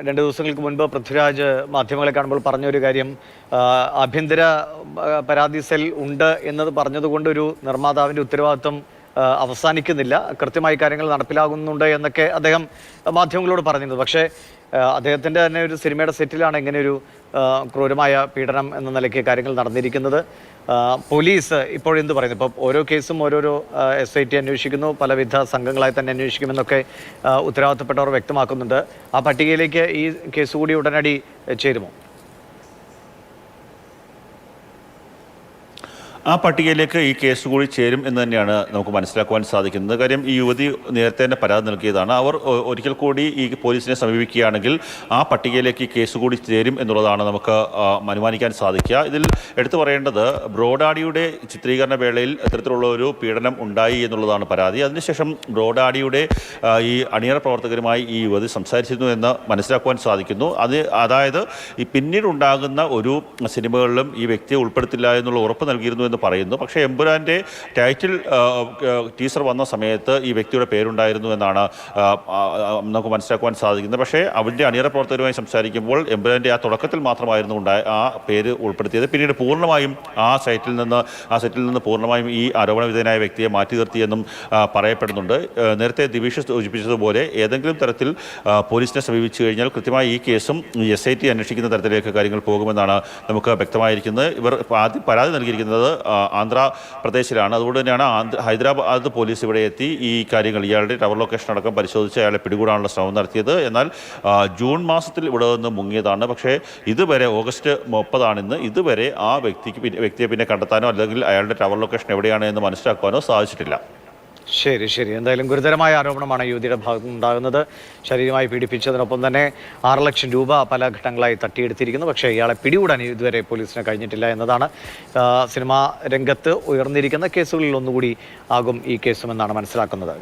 2 ദിവസങ്ങൾക്ക് മുൻപ് പൃഥ്വിരാജ് മാധ്യമങ്ങളെ കാണുമ്പോൾ പറഞ്ഞൊരു കാര്യം ആഭ്യന്തര പരാതി സെൽ ഉണ്ട് എന്നത് പറഞ്ഞതുകൊണ്ട് ഒരു നിർമ്മാതാവിൻ്റെ ഉത്തരവാദിത്വം അവസാനിക്കുന്നില്ല, കൃത്യമായി കാര്യങ്ങൾ നടപ്പിലാകുന്നുണ്ട് എന്നൊക്കെ അദ്ദേഹം മാധ്യമങ്ങളോട് പറഞ്ഞിരുന്നു. പക്ഷേ അദ്ദേഹത്തിൻ്റെ തന്നെ ഒരു സിനിമയുടെ സെറ്റിലാണ് ഇങ്ങനെയൊരു ക്രൂരമായ പീഡനം എന്ന നിലയ്ക്ക് കാര്യങ്ങൾ നടന്നിരിക്കുന്നത്. പോലീസ് ഇപ്പോഴെന്ത് പറയുന്നു? ഇപ്പോൾ ഓരോ കേസും ഓരോരോ SIT അന്വേഷിക്കുന്നു, പലവിധ സംഘങ്ങളായി തന്നെ അന്വേഷിക്കുമെന്നൊക്കെ ഉത്തരവാദിത്തപ്പെട്ടവർ വ്യക്തമാക്കുന്നുണ്ട്. ആ പട്ടികയിലേക്ക് ഈ കേസ് കൂടി ഉടനടി ചേരുമോ? ആ പട്ടികയിലേക്ക് ഈ കേസ് കൂടി ചേരും എന്ന് തന്നെയാണ് നമുക്ക് മനസ്സിലാക്കുവാൻ സാധിക്കുന്നത്. കാര്യം ഈ യുവതി നേരത്തെ തന്നെ പരാതി നൽകിയതാണ്. അവർ ഒരിക്കൽ കൂടി ഈ പോലീസിനെ സമീപിക്കുകയാണെങ്കിൽ ആ പട്ടികയിലേക്ക് ഈ കേസ് കൂടി ചേരും എന്നുള്ളതാണ് നമുക്ക് അനുമാനിക്കാൻ സാധിക്കുക. ഇതിൽ എടുത്തു പറയേണ്ടത് ബ്രോഡാഡിയുടെ ചിത്രീകരണ വേളയിൽ ഇത്തരത്തിലുള്ള ഒരു പീഡനം ഉണ്ടായി എന്നുള്ളതാണ് പരാതി. അതിനുശേഷം ബ്രോഡാഡിയുടെ ഈ അണിയറ പ്രവർത്തകരുമായി ഈ യുവതി സംസാരിച്ചിരുന്നു എന്ന് മനസ്സിലാക്കുവാൻ സാധിക്കുന്നു. അതായത് ഈ പിന്നീട് ഉണ്ടാകുന്ന ഒരു സിനിമകളിലും ഈ വ്യക്തിയെ ഉൾപ്പെടുത്തില്ല എന്നുള്ള ഉറപ്പ് നൽകിയിരുന്നു പറയുന്നു. പക്ഷേ എമ്പുരാൻ്റെ ടൈറ്റിൽ ടീസർ വന്ന സമയത്ത് ഈ വ്യക്തിയുടെ പേരുണ്ടായിരുന്നു എന്നാണ് നമുക്ക് മനസ്സിലാക്കുവാൻ സാധിക്കുന്നത്. പക്ഷേ അവരുടെ അണിയറ പ്രവർത്തകരുമായി സംസാരിക്കുമ്പോൾ എമ്പുരാൻ്റെ ആ തുടക്കത്തിൽ മാത്രമായിരുന്നു ആ പേര് ഉൾപ്പെടുത്തിയത്. പിന്നീട് പൂർണ്ണമായും ആ സെറ്റിൽ നിന്ന് പൂർണ്ണമായും ഈ ആരോപണ വിധേയനായ വ്യക്തിയെ മാറ്റി നിർത്തിയെന്നും പറയപ്പെടുന്നുണ്ട്. നേരത്തെ ദിവിഷ് സൂചിപ്പിച്ചതുപോലെ ഏതെങ്കിലും തരത്തിൽ പോലീസിനെ സമീപിച്ചു കഴിഞ്ഞാൽ കൃത്യമായി ഈ കേസും SIT അന്വേഷിക്കുന്ന തരത്തിലേക്ക് കാര്യങ്ങൾ പോകുമെന്നാണ് നമുക്ക് വ്യക്തമായിരിക്കുന്നത്. ഇവർ ആദ്യം പരാതി നൽകിയിരിക്കുന്നത് ആന്ധ്രാപ്രദേശിലാണ്. അതുകൊണ്ട് തന്നെയാണ് ഹൈദരാബാദ് പോലീസ് ഇവിടെ എത്തി ഈ കാര്യങ്ങൾ ഇയാളുടെ ടവർ ലൊക്കേഷൻ അടക്കം പരിശോധിച്ച് അയാളെ പിടികൂടാനുള്ള ശ്രമം നടത്തിയത്. എന്നാൽ ജൂൺ മാസത്തിൽ ഇവിടെ നിന്ന് മുങ്ങിയതാണ്. പക്ഷേ ഇതുവരെ ഓഗസ്റ്റ് 30 ഇതുവരെ ആ വ്യക്തിയെ പിന്നെ കണ്ടെത്താനോ അല്ലെങ്കിൽ അയാളുടെ ടവർ ലൊക്കേഷൻ എവിടെയാണ് എന്ന് മനസ്സിലാക്കാനോ സാധിച്ചിട്ടില്ല. ശരി. എന്തായാലും ഗുരുതരമായ ആരോപണമാണ് യുവതിയുടെ ഭാഗത്ത് ഉണ്ടാകുന്നത്. ശരീരമായി പീഡിപ്പിച്ചതിനൊപ്പം തന്നെ 6 ലക്ഷം രൂപ പല ഘട്ടങ്ങളായി തട്ടിയെടുത്തിരിക്കുന്നു. പക്ഷേ ഇയാളെ പിടികൂടാൻ ഇതുവരെ പോലീസിന് കഴിഞ്ഞിട്ടില്ല എന്നതാണ് സിനിമാ രംഗത്ത് ഉയർന്നിരിക്കുന്ന കേസുകളിൽ ഒന്നുകൂടി ആകും ഈ കേസുമെന്നാണ് മനസ്സിലാക്കുന്നത്.